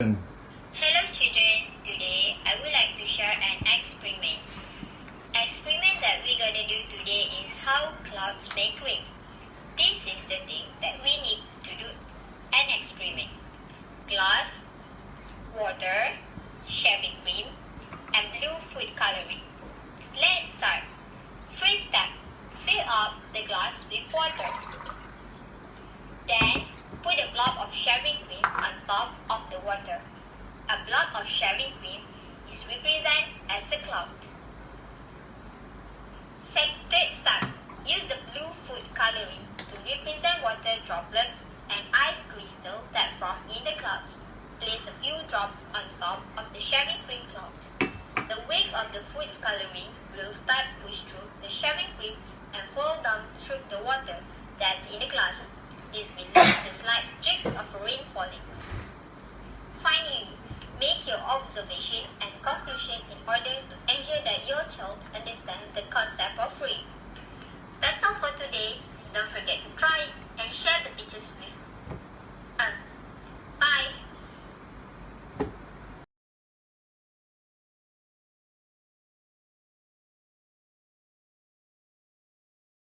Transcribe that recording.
Hello children, today I would like to share an experiment. Experiment that we're gonna do today is how clouds make rain. This is the thing that we need to do an experiment. Glass, water, shaving cream, and blue food coloring. Let's start. First step, fill up the glass with water. Then put a blob of shaving cream on top of the water. A blob of shaving cream is represented as a cloud. Third step, use the blue food coloring to represent water droplets and ice crystal that form in the clouds. Place a few drops on top of the shaving cream cloud. The wake of the food coloring will start push through the shaving cream and fall down through the water that's in the glass. This will lead to slight streaks of rain falling. Finally, make your observation and conclusion in order to ensure that your child understands the concept of rain. That's all for today. Don't forget to try and share the pictures with